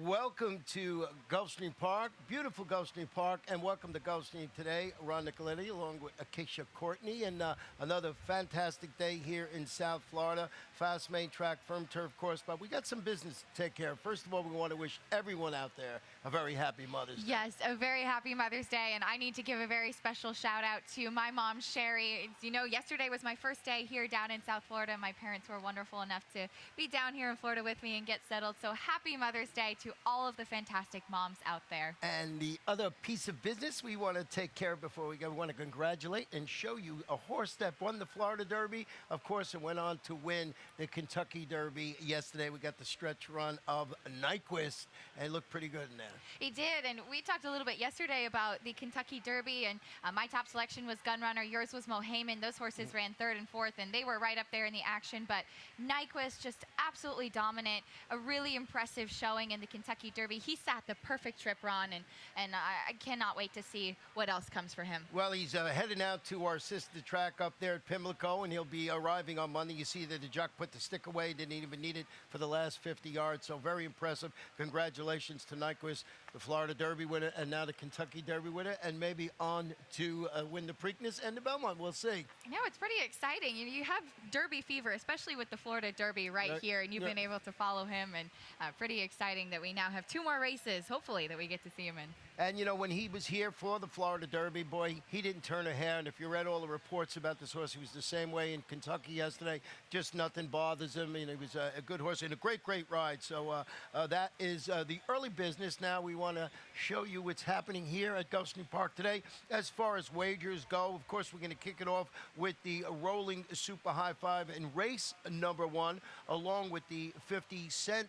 welcome to Gulfstream Park, beautiful Gulfstream Park, and welcome to Gulfstream today. Ron NICOLETTI along with ACACIA COURTNEY, and another fantastic day here in South Florida. Fast main track, firm turf course, but we got some business to take care of. First of all, we want to wish everyone out there a very happy Mother's Day. Yes, a very happy Mother's Day, and I need to give a very special shout out to my mom, Sherry. You know, yesterday was my first day here down in South Florida. My parents were wonderful enough to be down here in Florida with me and get settled, so happy Mother's Day to all of the fantastic moms out there. And the other piece of business we want to take care of before we go, we want to congratulate and show you a horse that won the Florida Derby, of course, and went on to win the Kentucky Derby yesterday. We got the stretch run of NICOLETTI, and it looked pretty good in there. He did, and we talked a little bit yesterday about the Kentucky Derby, and my top selection was Gunrunner, yours was Mohayman. Those horses ran third and fourth, and they were right up there in the action, but NICOLETTI just absolutely dominant, a really impressive showing in the Kentucky Derby. He sat the perfect trip, Ron, and I cannot wait to see what else comes for him. Well, he's heading out to our sister track up there at Pimlico, and he'll be arriving on Monday. You see that the jock put the stick away, didn't even need it for the last 50 yards, so very impressive. Congratulations to NICOLETTI, the Florida Derby winner, and now the Kentucky Derby winner, and maybe on to win the Preakness and the Belmont. We'll see. No, it's pretty exciting. You have Derby fever, especially with the Florida Derby right here, and you've been able to follow him, and pretty exciting that we now have two more races, hopefully, that we get to see him in. And, you know, when he was here for the Florida Derby, boy, he didn't turn a hair. And if you read all the reports about this horse, he was the same way in Kentucky yesterday. Just nothing bothers him. You know, he was a good horse and a great ride. So that is the early business. Now we want to show you what's happening here at Gulfstream Park today. As far as wagers go, of course, we're going to kick it off with the rolling super high five in race number 1, along with the 50-cent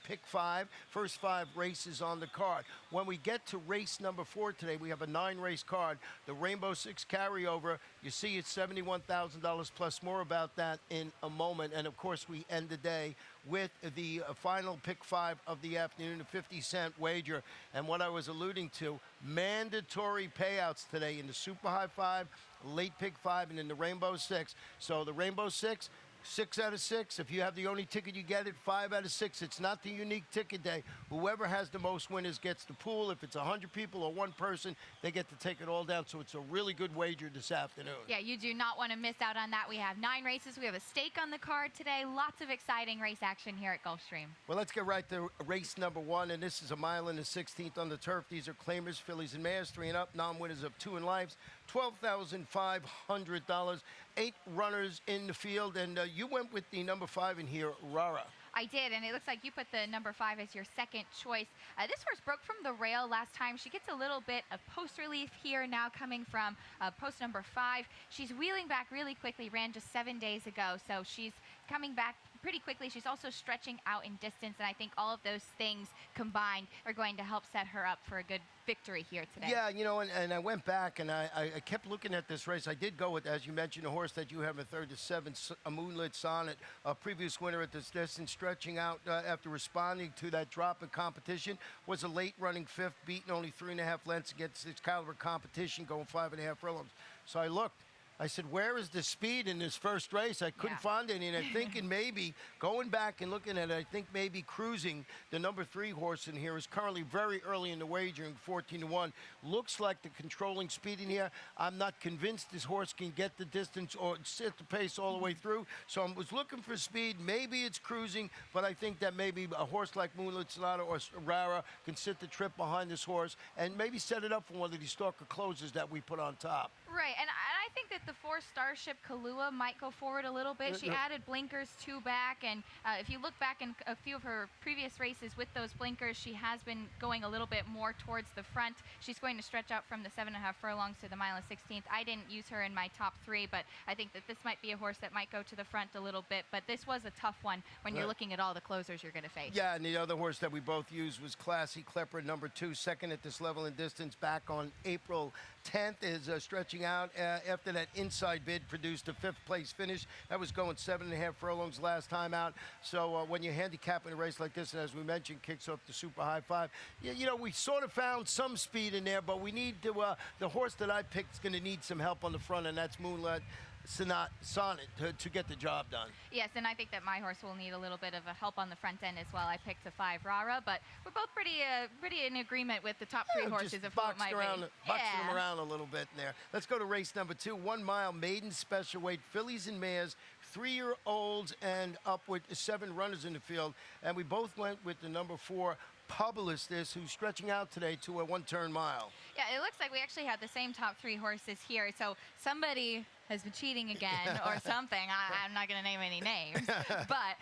pick 5, first 5 races on the card. When we get to race number 4 today, we have a 9-race card. The Rainbow 6 carryover, you see it's $71,000 plus. More about that in a moment. And of course, we end the day with the final pick 5 of the afternoon, a 50-cent wager. And what I was alluding to, mandatory payouts today in the super high 5, late pick 5, and in the Rainbow 6. So the Rainbow 6, 6 out of 6. If you have the only ticket, you get it. 5 out of 6. It's not the unique ticket day. Whoever has the most winners gets the pool. If it's 100 people or one person, they get to take it all down. So it's a really good wager this afternoon. Yeah, you do not want to miss out on that. We have 9 races. We have a stake on the card today. Lots of exciting race action here at Gulfstream. Well, let's get right to race number 1, and this is a mile and a 16th on the turf. These are claimers, fillies, and mares, 3 and up. Non-winners of 2 and lives. $12,500. 8 runners in the field, and you went with the number 5 in here, Rara. I did, and it looks like you put the number 5 as your second choice. This horse broke from the rail last time. She gets a little bit of post relief here now coming from post number 5. She's wheeling back really quickly, ran just 7 days ago, so she's coming back pretty quickly. She's also stretching out in distance, and I think all of those things combined are going to help set her up for a good victory here today. Yeah, you know, and I went back and I kept looking at this race. I did go with, as you mentioned, a horse that you have in third to 7, a Moonlit Sonnet, a previous winner at this distance, stretching out after responding to that drop in competition, was a late running 5th, beaten only 3.5 lengths against its caliber competition, going 5.5 furlongs. So I looked. I said, where is the speed in this first race? I couldn't find any, and I'm thinking maybe, going back and looking at it, I think maybe Cruising, the number 3 horse in here, is currently very early in the wagering, 14-1. Looks like the controlling speed in here. I'm not convinced this horse can get the distance or set the pace all the way through, so I was looking for speed. Maybe it's Cruising, but I think that maybe a horse like Moonlit Sonata or Rara can sit the trip behind this horse and maybe set it up for one of these stalker closes that we put on top. Right, and I think that the 4 Starship Kahlua might go forward a little bit. She added blinkers 2 back, and if you look back in a few of her previous races with those blinkers, she has been going a little bit more towards the front. She's going to stretch out from the 7.5 furlongs to the mile and 16th. I didn't use her in my top 3, but I think that this might be a horse that might go to the front a little bit, but this was a tough one when you're looking at all the closers you're going to face. Yeah, and the other horse that we both used was Classy Klepper, number 2, second at this level in distance, back on April 10th, is stretching out after that inside bid produced a 5th place finish. That was going 7.5 furlongs last time out. So when you handicap in a race like this, and as we mentioned, kicks off the super high 5, you know, we sort of found some speed in there, but we need to, the horse that I picked is going to need some help on the front, and that's Moonlit sonnet to get the job done. Yes, and I think that my horse will need a little bit of a help on the front end as well. I picked a 5 Rara, but we're both pretty in agreement with the top 3 horses just of who it might boxing be. them around a little bit in there. Let's go to race number 2, 1 mile maiden special weight fillies and mares, 3-year-olds and up with 7 runners in the field, and we both went with the number 4 Publicist, who's stretching out today to a 1-turn mile. Yeah, it looks like we actually have the same top 3 horses here. So somebody has been cheating again or something. I'm not going to name any names. But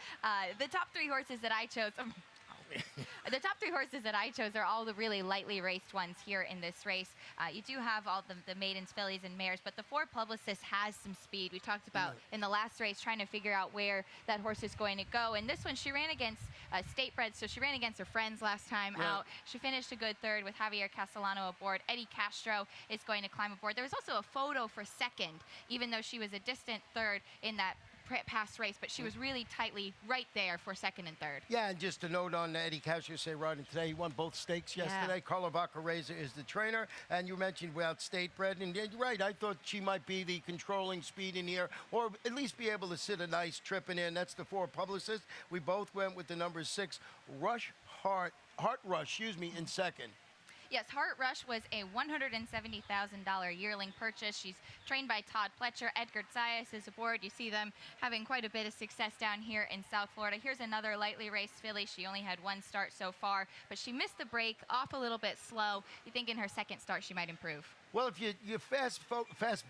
the top 3 horses that I chose... The top 3 horses that I chose are all the really lightly raced ones here in this race. You do have all the maidens, fillies, and mares, but the 4 Publicist has some speed. We talked about in the last race trying to figure out where that horse is going to go. And this one, she ran against state bred, so she ran against her friends last time out. She finished a good 3rd with Javier Castellano aboard. Eddie Castro is going to climb aboard. There was also a photo for 2nd, even though she was a distant 3rd in that past race, but she was really tightly right there for 2nd and 3rd. Yeah, and just a note on Eddie Castro riding today. He won both stakes yesterday. Carlo Vaccareza is the trainer, and you mentioned about state bred, and you're right, I thought she might be the controlling speed in here, or at least be able to sit a nice tripping in. That's the 4 Publicist. We both went with the number 6 Heart Rush, in 2nd. Yes, Heart Rush was a $170,000 yearling purchase. She's trained by Todd Pletcher. Edgar Zayas is aboard. You see them having quite a bit of success down here in South Florida. Here's another lightly raced filly. She only had 1 start so far, but she missed the break, off a little bit slow. You think in her 2nd start she might improve? Well, if you fast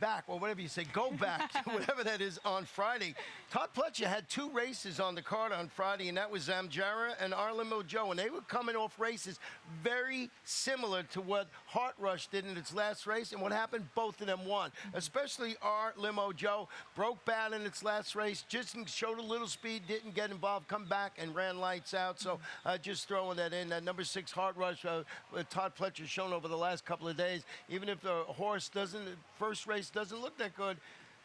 back, or whatever you say, go back to whatever that is on Friday. Todd Pletcher had 2 races on the card on Friday, and that was Zamjara and Our Limo Joe, and they were coming off races very similar to what Heart Rush did in its last race, and what happened, both of them won. Especially Our Limo Joe broke bad in its last race, just showed a little speed, didn't get involved, come back and ran lights out. So just throwing that in. That number 6 Heart Rush, Todd Pletcher shown over the last couple of days, even if the horse first race doesn't look that good,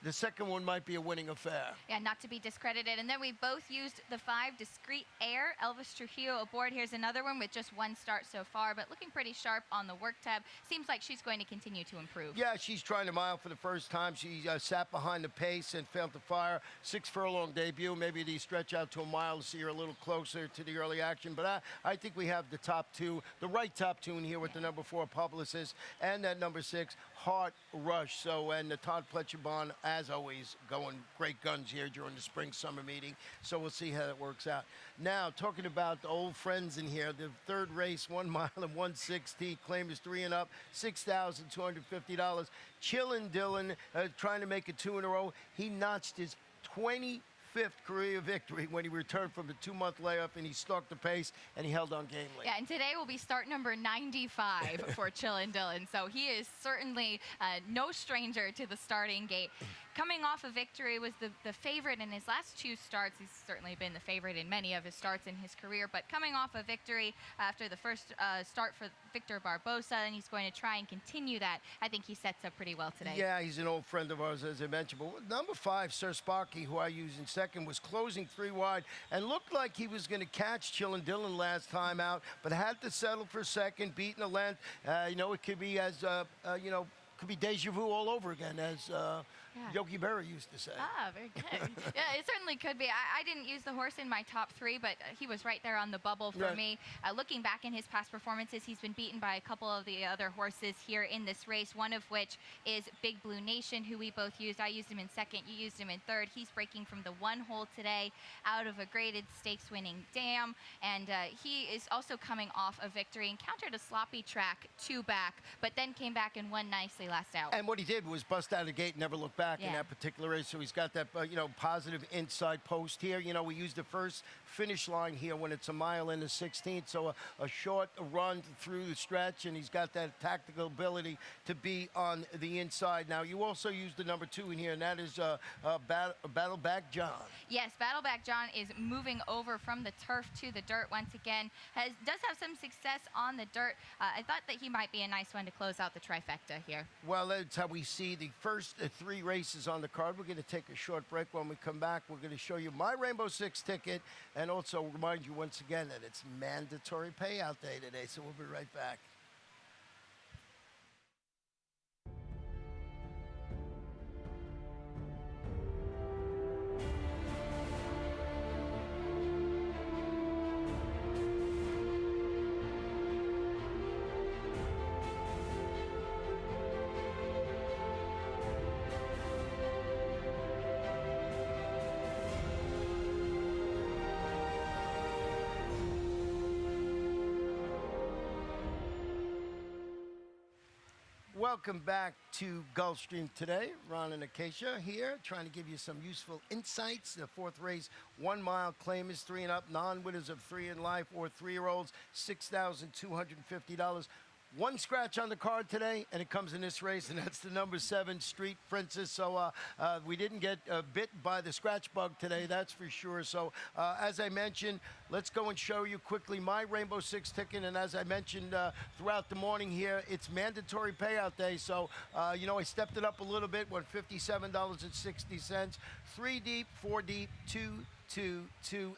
the 2nd one might be a winning affair. Yeah, not to be discredited. And then we both used the 5 Discreet Air. Elvis Trujillo aboard. Here's another one with just 1 start so far, but looking pretty sharp on the work tab. Seems like she's going to continue to improve. Yeah, she's trying to mile for the first time. She sat behind the pace and failed to fire. 6 furlong debut. Maybe they stretch out to a mile to see her a little closer to the early action. But I think we have the top 2, the right top 2 in here with the number 4 Publicist and that number 6 Heart Rush. So, and the Todd Pletcher bond, as always, going great guns here during the spring-summer meeting. So we'll see how that works out. Now, talking about the old friends in here, the 3rd race, 1 mile and 1/16, claim is 3 and up, $6,250. Chillin' Dillon trying to make it 2 in a row. He notched his 25th career victory when he returned from the 2-month layoff, and he stalked the pace and he held on gamely. Yeah, and today will be start number 95 for Chillin' Dillon. So he is certainly no stranger to the starting gate. Coming off a victory, was the favorite in his last 2 starts. He's certainly been the favorite in many of his starts in his career, but coming off a victory after the first start for Victor Barbosa, and he's going to try and continue that. I think he sets up pretty well today. Yeah, he's an old friend of ours, as I mentioned. But number 5, Sir Sparky, who I used in 2nd, was closing 3 wide and looked like he was going to catch Chillin' Dillon last time out, but had to settle for 2nd, beating a length. It could be could be deja vu all over again, as Yogi Berra used to say. Ah, very good. Yeah, it certainly could be. I didn't use the horse in my top 3, but he was right there on the bubble for me. Looking back in his past performances, he's been beaten by a couple of the other horses here in this race, one of which is Big Blue Nation, who we both used. I used him in 2nd. You used him in 3rd. He's breaking from the 1 hole today out of a graded stakes-winning dam, and he is also coming off a victory. Encountered a sloppy track 2 back, but then came back and won nicely last out. And what he did was bust out of the gate and never look back in that particular race. So he's got that, positive inside post here. We use the first finish line here when it's a mile and a 16th. So a short run through the stretch, and he's got that tactical ability to be on the inside. Now, you also use the number 2 in here, and that is Battleback John. Yes, Battleback John is moving over from the turf to the dirt once again. Does have some success on the dirt. I thought that he might be a nice one to close out the trifecta here. Well, that's how we see the first 3 races on the card. We're going to take a short break. When we come back, we're going to show you my Rainbow Six ticket and also remind you once again that it's mandatory payout day today. So we'll be right back. Welcome back to Gulfstream today. Ron and Acacia here, trying to give you some useful insights. The fourth race, 1 mile, claim is 3 and up, non-winners of 3 in life or 3-year-olds, $6,250. One scratch on the card today, and it comes in this race, and that's the number 7 Street Princess. So we didn't get bit by the scratch bug today, that's for sure. So as I mentioned, let's go and show you quickly my Rainbow Six ticket. And as I mentioned throughout the morning here, it's mandatory payout day. So, you know, I stepped it up a little bit, went $57.60. 3 deep, 4 deep, 2, 2,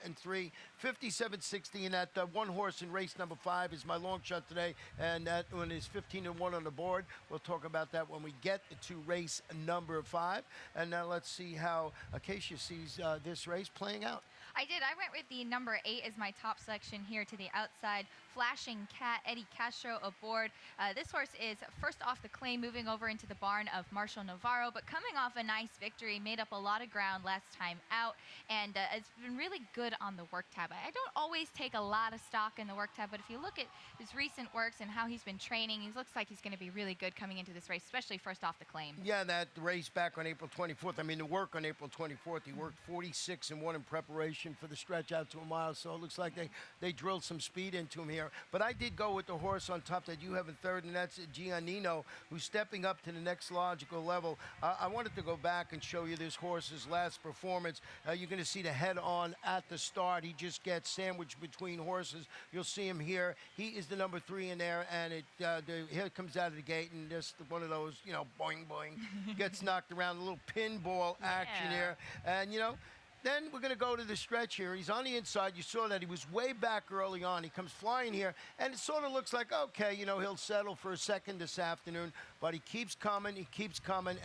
and 3, 57.60, and that one horse in race number 5 is my long shot today, and that one is 15-1 on the board. We'll talk about that when we get to race number 5. And now let's see how Acacia sees this race playing out. I did. I went with the number 8 as my top selection here to the outside. Flashing Cat, Eddie Castro aboard. This horse is first off the claim, moving over into the barn of Marshall Navarro, but coming off a nice victory, made up a lot of ground last time out, and it's been really good on the work tab. I don't always take a lot of stock in the work tab, but if you look at his recent works and how he's been training, he looks like he's going to be really good coming into this race, especially first off the claim. Yeah, that race back on April 24th. I mean, the work on April 24th, he worked 46-1 in preparation for the stretch out to a mile, so it looks like they drilled some speed into him here. But I did go with the horse on top that you have in third, and that's Giannino, who's stepping up to the next logical level. I wanted to go back and show you this horse's last performance. You're going to see the head on at the start. He just gets sandwiched between horses. You'll see him here. He is the number 3 in there, and here it comes out of the gate, and just one of those, you know, boing, boing, gets knocked around, a little pinball action here. And, you know, then we're going to go to the stretch here. He's on the inside. You saw that he was way back early on. He comes flying here, and it sort of looks like, okay, you know, he'll settle for a second this afternoon, but he keeps coming,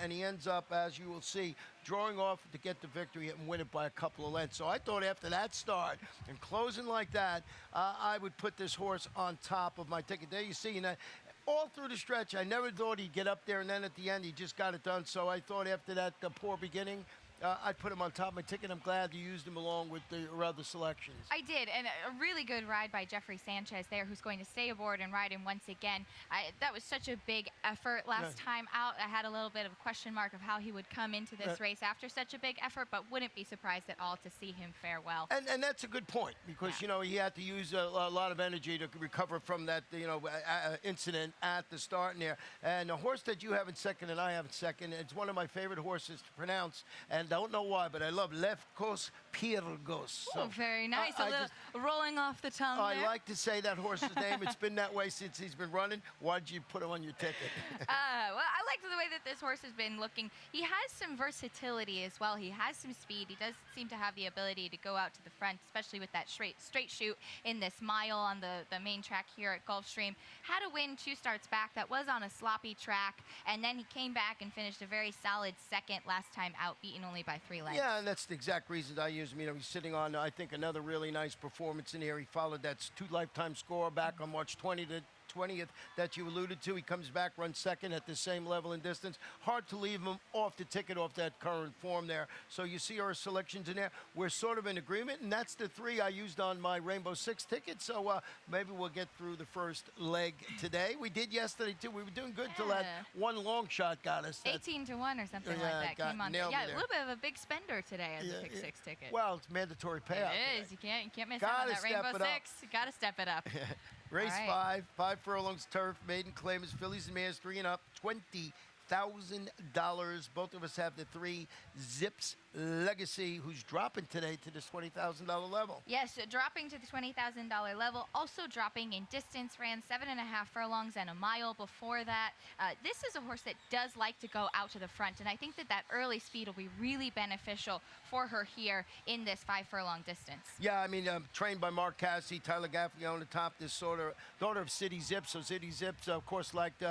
and he ends up, as you will see, drawing off to get the victory and win it by a couple of lengths. So I thought after that start and closing like that, I would put this horse on top of my ticket. There you see, you know, all through the stretch, I never thought he'd get up there, and then at the end, he just got it done. So I thought after that poor beginning, I'd put him on top of my ticket. I'm glad you used him along with the other selections. I did, and a really good ride by Jeffrey Sanchez there, who's going to stay aboard and ride him once again. That was such a big effort last time out. I had a little bit of a question mark of how he would come into this race after such a big effort, but wouldn't be surprised at all to see him fare well. And that's a good point, because, you know, he had to use a lot of energy to recover from that, you know, incident at the start in there. And the horse that you have in second and I have in second, it's one of my favorite horses to pronounce, and don't know why, but I love Lefkos Pyrgos. So very nice. A little rolling off the tongue I there. like to say that horse's name. It's been that way since he's been running. Why'd you put him on your ticket? Well, I like the way that this horse has been looking. He has some versatility as well. He has some speed. He does seem to have the ability to go out to the front, especially with that straight shoot in this mile on the main track here at Gulfstream. Had a win 2 starts back. That was on a sloppy track, and then he came back and finished a very solid second last time out, beaten only by 3 lengths. Yeah, and that's the exact reason I use him. You know, he's sitting on, I think, another really nice performance in here. He followed that 2 lifetime score back on March 20th that you alluded to. He comes back, runs second at the same level and distance. Hard to leave him off the ticket off that current form there. So you see our selections in there. We're sort of in agreement, and that's the 3 I used on my Rainbow Six ticket. So maybe we'll get through the first leg today. We did yesterday, too. We were doing good till that one long shot got us. 18-1 or something like that came on. Yeah, a little bit of a big spender today as a Pick 6 ticket. Well, it's mandatory payout. It is. You can't miss out on that Rainbow Six. You got to step it up. Race 5 furlongs turf, maiden claim is fillies and mares 3 and up, $20,000. Both of us have the 3 Zips Legacy, who's dropping today to this $20,000 level. Yes, dropping to the $20,000 level. Also dropping in distance, ran 7.5 furlongs and a mile before that. This is a horse that does like to go out to the front, and I think that early speed will be really beneficial for her here in this 5 furlong distance. Yeah, I mean, trained by Mark Cassidy, Tyler Gaffney on the top, this sort of daughter of City Zips. So City Zips, of course, liked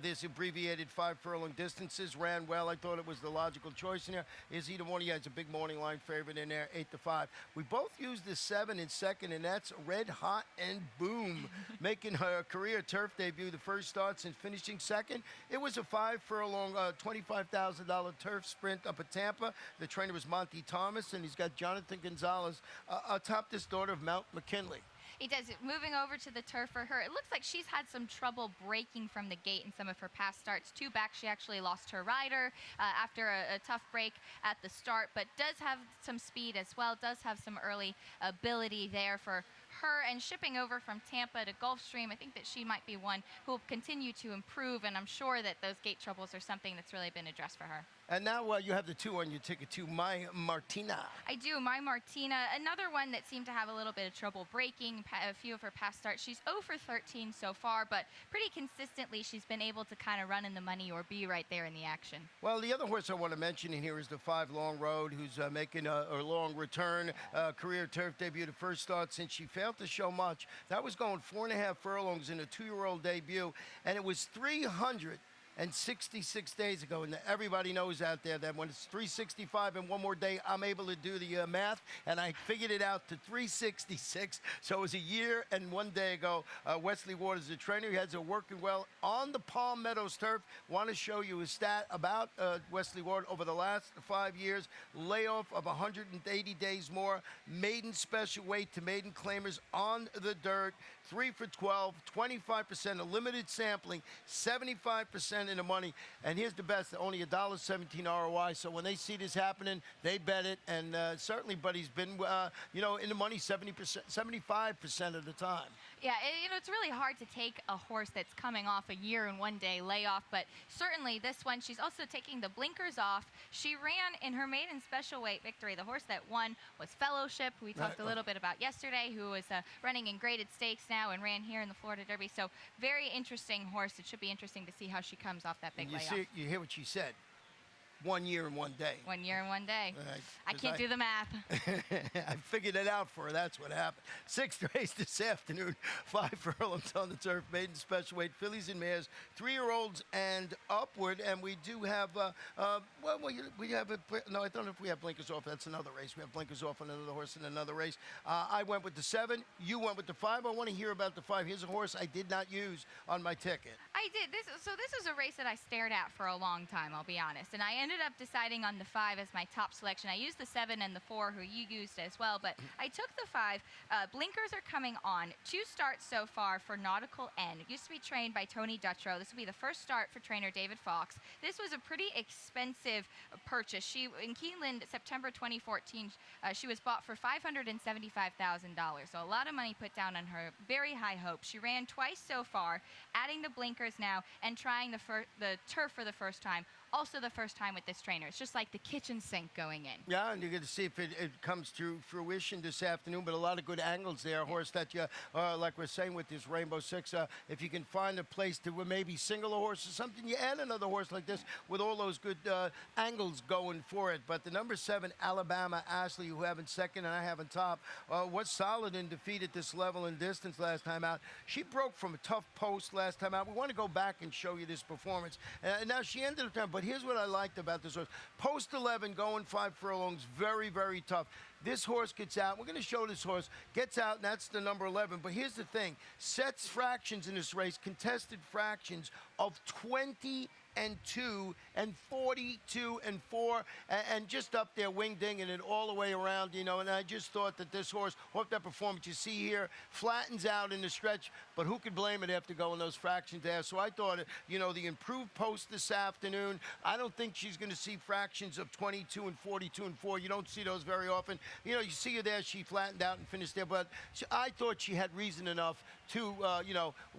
this abbreviated 5 furlong distances, ran well. I thought it was the logical choice in there. Is he the one? Yeah, it's a big morning line favorite in there, 8-5. We both used the 7 in second, and that's Red Hot and Boom, making her career turf debut. The first starts and finishing second. It was a 5 furlong, $25,000 turf sprint up at Tampa. The trainer was Monty Thomas, and he's got Jonathan Gonzalez atop this daughter of Mount McKinley. He does. Moving over to the turf for her, it looks like she's had some trouble breaking from the gate in some of her past starts. 2 back, she actually lost her rider after a tough break at the start, but does have some speed as well, does have some early ability there for her. And shipping over from Tampa to Gulfstream, I think that she might be one who will continue to improve, and I'm sure that those gate troubles are something that's really been addressed for her. And now you have the 2 on your ticket to My Martina. I do. My Martina, another one that seemed to have a little bit of trouble breaking a few of her past starts. She's 0 for 13 so far, but pretty consistently she's been able to kind of run in the money or be right there in the action. Well, the other horse I want to mention in here is the 5 Long Road, who's making a long return, career turf debut, the first start since she failed to show much. That was going 4.5 furlongs in a 2-year-old debut, and it was 366 days ago, and everybody knows out there that when it's 365 and one more day, I'm able to do the math, and I figured it out to 366. So it was a year and 1 day ago. Wesley Ward is the trainer. He has it working well on the Palm Meadows turf. Want to show you a stat about Wesley Ward over the last 5 years. Layoff of 180 days more. Maiden special weight to maiden claimers on the dirt. 3 for 12, 25%, a limited sampling, 75% in the money. And here's the best, only $1.17 ROI. So when they see this happening, they bet it. And certainly, but he's been, in the money 70%, 75% of the time. Yeah, it's really hard to take a horse that's coming off a year and 1 day layoff, but certainly this one, she's also taking the blinkers off. She ran in her maiden special weight victory. The horse that won was Fellowship, who we talked a little bit about yesterday, who was running in graded stakes now and ran here in the Florida Derby. So very interesting horse. It should be interesting to see how she comes off that big layoff. You hear what she said. 1 year and 1 day. 1 year and 1 day. I can't do the math. I figured it out for her. That's what happened. 6th race this afternoon. 5 furlongs on the turf. Maiden special weight. Fillies and mares. 3-year-olds and upward. And we do have, we have, no, I don't know if we have blinkers off. That's another race. We have blinkers off on another horse in another race. I went with the 7. You went with the 5. I want to hear about the 5. Here's a horse I did not use on my ticket. I did. This is a race that I stared at for a long time, I'll be honest. And I ended up deciding on the 5 as my top selection. I used the 7 and the 4, who you used as well, but I took the 5. Blinkers are coming on. 2 starts so far for Nautical N. It used to be trained by Tony Dutrow. This will be the first start for trainer David Fox. This was a pretty expensive purchase. She, in Keeneland, September 2014, she was bought for $575,000. So a lot of money put down on her. Very high hopes. She ran twice so far, adding the blinkers now and trying the turf for the first time. Also the first time with this trainer. It's just like the kitchen sink going in. Yeah, and you're going to see if it comes to fruition this afternoon, but a lot of good angles there. A horse that you, like we're saying with this Rainbow Six, if you can find a place to maybe single a horse or something, you add another horse like this with all those good angles going for it. But the number 7, Alabama Ashley, who have in second and I have in top, was solid in defeat at this level and distance last time out. She broke from a tough post last time out. We want to go back and show you this performance. Now she ended up, but here's what I liked about this horse. Post 11, going 5 furlongs, very, very tough. This horse gets out. We're going to show this horse. Gets out, and that's the number 11. But here's the thing. Sets fractions in this race, contested fractions of 20 and 2 and 42 and 4 and just up there wing-dinging it all the way around, and I just thought that this horse, hope that performance you see here, flattens out in the stretch, but who could blame it after going those fractions there? So I thought, the improved post this afternoon, I don't think she's going to see fractions of 22 and 42 and 4. You don't see those very often. You see her there, she flattened out and finished there, but I thought she had reason enough to,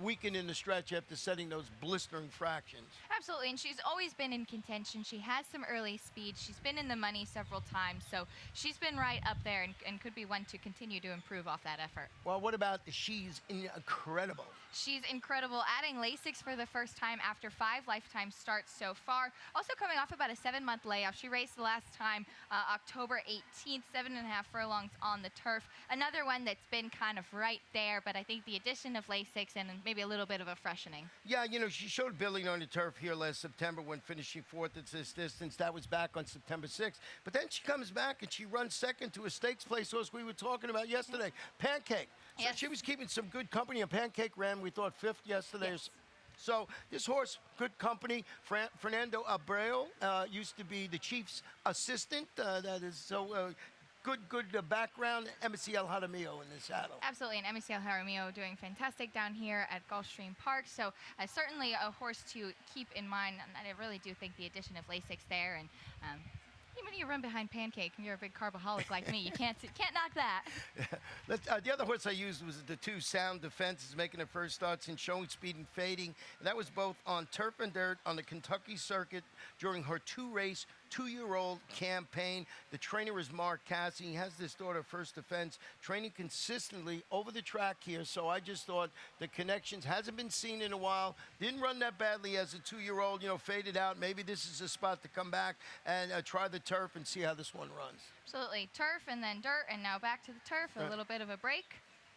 weaken in the stretch after setting those blistering fractions. Absolutely, and she's always been in contention. She has some early speed. She's been in the money several times, so she's been right up there and could be one to continue to improve off that effort. Well, what about she's incredible? She's incredible, adding Lasix for the first time after 5 lifetime starts so far. Also coming off about a 7-month layoff. She raced the last time October 18th, 7.5 furlongs on the turf. Another one that's been kind of right there, but I think the addition of Lasix and maybe a little bit of a freshening. Yeah, she showed Billy on the turf here last September when finishing 4th at this distance. That was back on September 6th. But then she comes back and she runs second to a stakes place horse we were talking about yesterday, Pancake. So she was keeping some good company, and Pancake ran, we thought, 5th yesterday. Yes. So this horse, good company. Fernando Abreu used to be the Chief's assistant. That is so good background. MCL Jaramillo in the saddle. Absolutely, and MCL Jaramillo doing fantastic down here at Gulfstream Park. So certainly a horse to keep in mind. And I really do think the addition of Lasix there, and even when you run behind Pancake and you're a big carboholic like me, you can't knock that. The other horse I used was the 2 Sound Defenses, making their first starts in Showing Speed and Fading. And that was both on turf and dirt on the Kentucky circuit during her 2-race, 2-year-old campaign. The trainer is Mark Cassie. He has this daughter, First Defense, training consistently over the track here. So I just thought the connections hasn't been seen in a while. Didn't run that badly as a 2-year-old, faded out. Maybe this is a spot to come back and try the turf and see how this one runs. Absolutely. Turf and then dirt, and now back to the turf. A little bit of a break.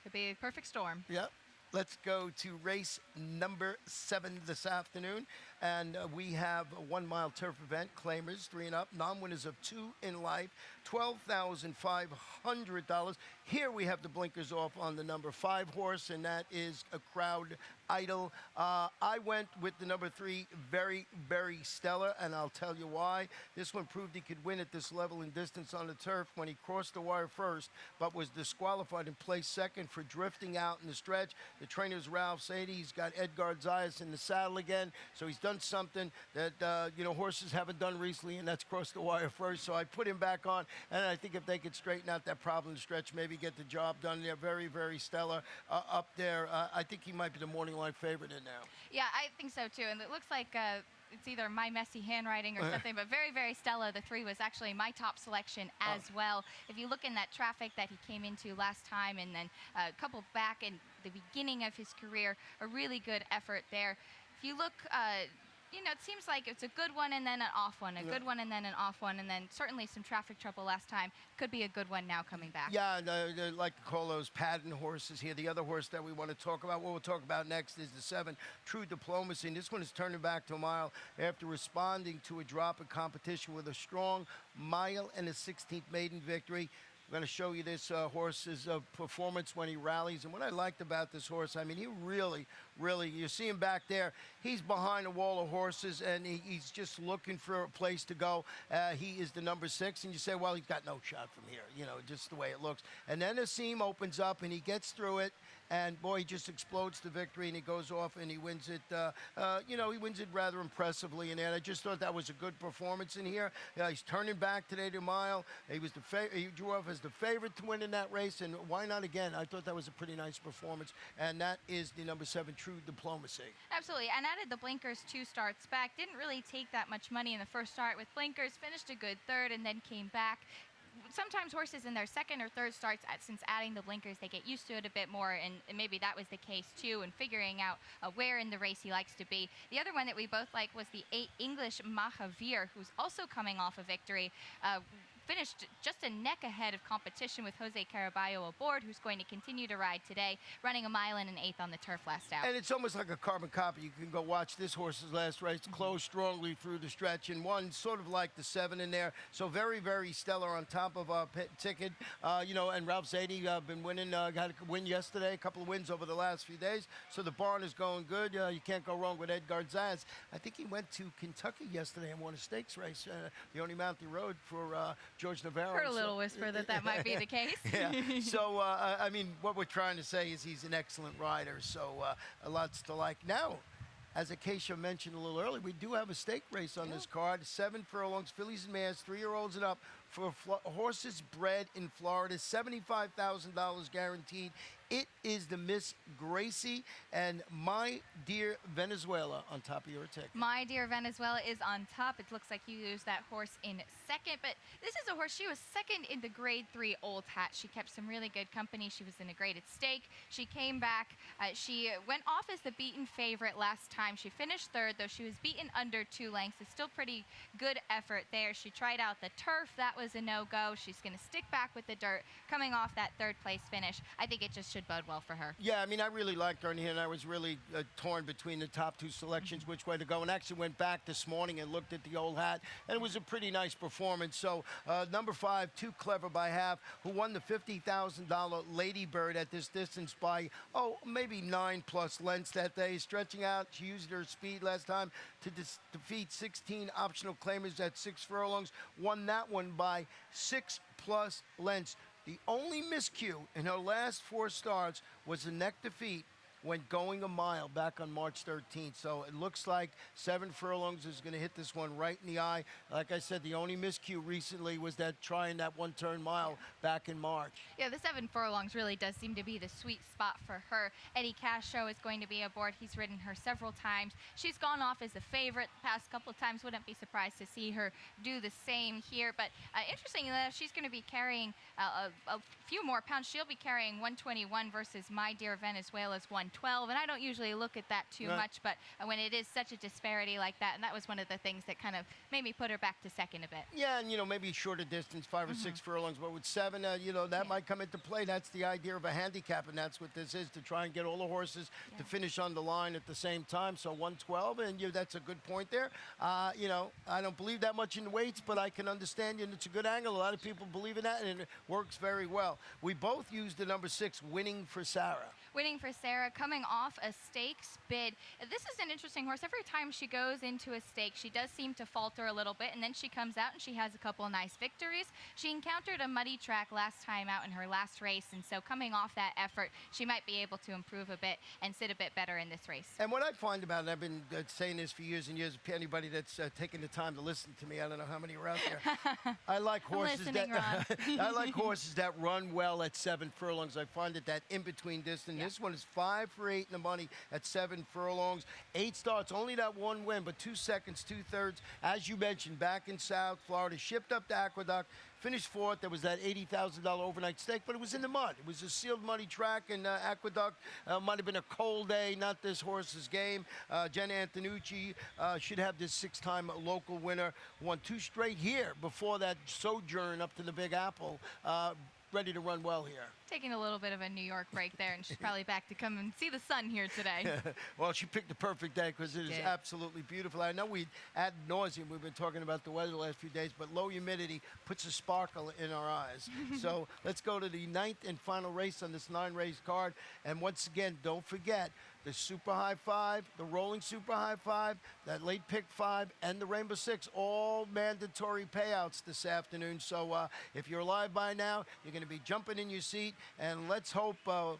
Could be a perfect storm. Yep. Let's go to race number 7 this afternoon. And we have a 1-mile turf event, claimers 3 and up, non-winners of 2 in life, $12,500. Here we have the blinkers off on the number 5 horse, and that is a Crowd Idol. I went with the number 3, Very, Very Stellar, and I'll tell you why. This one proved he could win at this level and distance on the turf when he crossed the wire first, but was disqualified and placed second for drifting out in the stretch. The trainer's Ralph Sadie. He's got Edgar Zayas in the saddle again, so he's done something that horses haven't done recently, and that's crossed the wire first. So I put him back on, and I think if they could straighten out that problem in the stretch, maybe get the job done. They're Very, Very Stellar up there. I think he might be the morning line favorite in now. Yeah, I think so too, and it looks like it's either my messy handwriting or something, but Very, Very Stella, the 3, was actually my top selection as well. If you look in that traffic that he came into last time, and then a couple back in the beginning of his career, a really good effort there. If you look, it seems like it's a good one and then an off one, a good one and then an off one, and then certainly some traffic trouble last time. Could be a good one now coming back. Yeah, they like to call those pattern horses here. The other horse that we want to talk about, what we'll talk about next, is the 7, True Diplomacy. And this one is turning back to a mile after responding to a drop in competition with a strong mile and a 16th maiden victory. I'm going to show you this horse's performance when he rallies. And what I liked about this horse, I mean, he really, you see him back there. He's behind a wall of horses, and he's just looking for a place to go. He is the number 6, and you say, well, he's got no shot from here, just the way it looks. And then the seam opens up, and he gets through it. And, boy, he just explodes to victory, and he goes off, and he wins it, he wins it rather impressively. And I just thought that was a good performance in here. He's turning back today to a mile. He drew off as the favorite to win in that race, and why not again? I thought that was a pretty nice performance, and that is the number 7, True Diplomacy. Absolutely, and added the blinkers 2 starts back. Didn't really take that much money in the first start with blinkers, finished a good 3rd, and then came back. Sometimes horses in their 2nd or 3rd starts, since adding the blinkers, they get used to it a bit more, and maybe that was the case too, and figuring out where in the race he likes to be. The other one that we both like was the 8 English Mahavir, who's also coming off a victory. Finished just a neck ahead of competition with Jose Caraballo aboard, who's going to continue to ride today, running a mile and an 1/8 on the turf last out. And it's almost like a carbon copy. You can go watch this horse's last race, close strongly through the stretch, and one sort of like the 7 in there. So Very, Very Stellar on top of our ticket. And Ralph Zadie been winning, got a win yesterday, a couple of wins over the last few days. So the barn is going good. You can't go wrong with Edgar Zayas. I think he went to Kentucky yesterday and won a stakes race, the only mountain road for George Navarro. Heard a little whisper that might be the case. Yeah. So, what we're trying to say is he's an excellent rider. So, lots to like. Now, as ACACIA mentioned a little earlier, we do have a stake race on this card. 7 furlongs, fillies and mares, 3-year-olds and up, for horses bred in Florida. $75,000 guaranteed. It is the Miss Gracie and My Dear Venezuela on top of your ticket. My Dear Venezuela is on top. It looks like you used that horse in 2nd, but this is a horse. She was 2nd in the Grade 3 Old Hat. She kept some really good company. She was in a graded stake. She came back. She went off as the beaten favorite last time. She finished 3rd, though she was beaten under 2 lengths. It's still pretty good effort there. She tried out the turf. That was a no-go. She's going to stick back with the dirt, coming off that 3rd place finish. I think it just should bode well for her. Yeah, I mean, I really liked her in here, and I was really torn between the top 2 selections, which way to go, and actually went back this morning and looked at the Old Hat, and it was a pretty nice performance. So number 5, Too Clever by Half, who won the $50,000 Lady Bird at this distance by, maybe 9+ lengths that day, stretching out. She used her speed last time to defeat 16 optional claimers at 6 furlongs, won that one by 6+ plus lengths. The only miscue in her last 4 starts was a neck defeat when going a mile back on March 13th. So it looks like 7 furlongs is going to hit this one right in the eye. Like I said, the only miscue recently was that trying that 1-turn mile back in March. Yeah, the 7 furlongs really does seem to be the sweet spot for her. ACACIA is going to be aboard. He's ridden her several times. She's gone off as a favorite the past couple of times. Wouldn't be surprised to see her do the same here. But interesting enough, she's going to be carrying a few more pounds. She'll be carrying 121 versus My Dear Venezuela's 112. And I don't usually look at that too much, but when it is such a disparity like that, and that was one of the things that kind of made me put her back to second a bit. Yeah, and, maybe shorter distance, 5 or 6 furlongs, but with 7, that might come into play. That's the idea of a handicap, and that's what this is, to try and get all the horses to finish on the line at the same time. So 112, and that's a good point there. I don't believe that much in weights, but I can understand, and it's a good angle. A lot of people believe in that, and it works very well. We both used the number 6, Winning for Sarah. Winning for Sarah, coming off a stakes bid. This is an interesting horse. Every time she goes into a stake, she does seem to falter a little bit, and then she comes out and she has a couple nice victories. She encountered a muddy track last time out in her last race, and so coming off that effort, she might be able to improve a bit and sit a bit better in this race. And what I find about it, I've been saying this for years and years, anybody that's taken the time to listen to me, I don't know how many are out there. I like horses I like horses that run well at 7 furlongs. I find that in-between distance. This one is 5 for 8 in the money at 7 furlongs. 8 starts, only that 1 win, but 2 seconds, 2/3. As you mentioned, back in South Florida, shipped up to Aqueduct, finished 4th. There was that $80,000 overnight stake, but it was in the mud. It was a sealed muddy track in Aqueduct. Might have been a cold day, not this horse's game. Jen Antonucci should have this 6-time local winner. Won 2 straight here before that sojourn up to the Big Apple. Ready to run well here. Taking a little bit of a New York break there, and she's probably back to come and see the sun here today. Well, she picked the perfect day because it is absolutely beautiful. I know we ad nauseum, we've been talking about the weather the last few days, but low humidity puts a sparkle in our eyes. So let's go to the 9th and final race on this 9-race card. And once again, don't forget, the Super High 5, the Rolling Super High 5, that late pick 5, and the Rainbow 6, all mandatory payouts this afternoon. So if you're alive by now, you're going to be jumping in your seat, and let's hope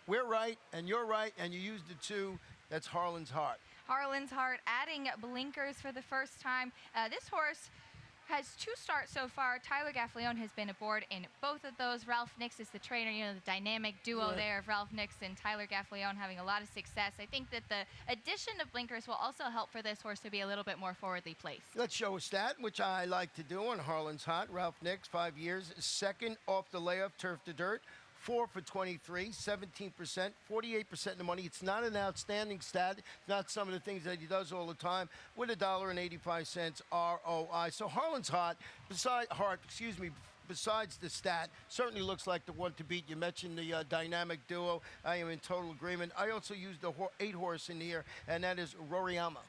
we're right and you're right and you used the 2. That's Harlan's Heart. Harlan's Heart adding blinkers for the first time. This horse has 2 starts so far. Tyler Gaffalione has been aboard in both of those. Ralph Nix is the trainer, the dynamic duo there of Ralph Nix and Tyler Gaffalione having a lot of success. I think that the addition of blinkers will also help for this horse to be a little bit more forwardly placed. Let's show a stat, which I like to do on Harlan's Heart. Ralph Nix, 5 years, 2nd off the layup, turf to dirt. 4 for 23, 17%, 48% in the money. It's not an outstanding stat. It's not some of the things that he does all the time, with $1.85 ROI. So Harlan's Heart, besides the stat, certainly looks like the one to beat. You mentioned the dynamic duo. I am in total agreement. I also used the 8 horse in here, and that is Roriyama.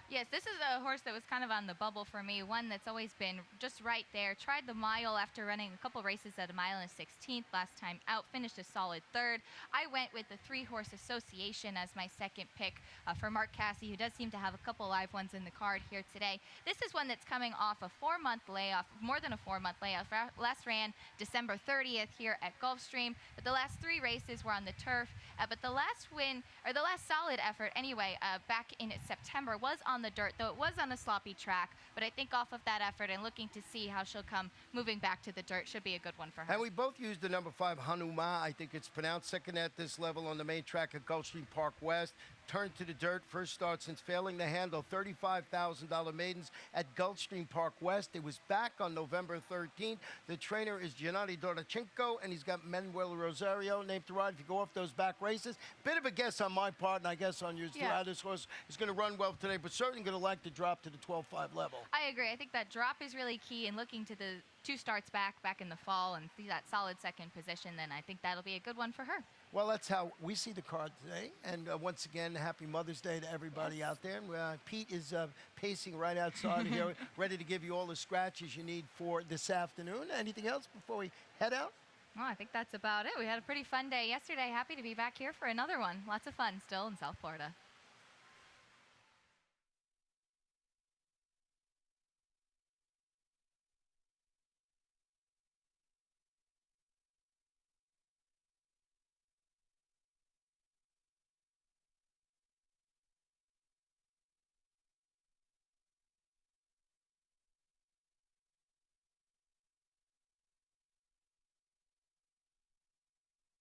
Yes, this is a horse that was kind of on the bubble for me, one that's always been just right there. Tried the mile after running a couple races at a mile and a 16th last time out, finished a solid 3rd. I went with the 3-horse Association as my second pick for Mark Casse, who does seem to have a couple live ones in the card here today. This is one that's coming off a 4-month layoff, more than a 4-month layoff. Last ran December 30th here at Gulfstream, but the last 3 races were on the turf. But the last win, or the last solid effort anyway, back in September was on the dirt, though it was on a sloppy track. But I think off of that effort and looking to see how she'll come moving back to the dirt should be a good one for her. And we both used the number 5, Hanuma. I think it's pronounced, 2nd at this level on the main track at Gulfstream Park West. Turned to the dirt, first start since failing to handle $35,000 maidens at Gulfstream Park West. It was back on November 13th. The trainer is Gennady Dorochenko, and he's got Manuel Rosario named to ride. If you go off those back races, bit of a guess on my part, and I guess on yours too. This horse is going to run well today, but certainly going to like to drop to the 12-5 level. I agree. I think that drop is really key in looking to the 2 starts back in the fall and see that solid 2nd position. Then I think that'll be a good one for her. Well, that's how we see the card today. And once again, happy Mother's Day to everybody out there. Pete is pacing right outside here, ready to give you all the scratches you need for this afternoon. Anything else before we head out? Well, I think that's about it. We had a pretty fun day yesterday. Happy to be back here for another one. Lots of fun still in South Florida.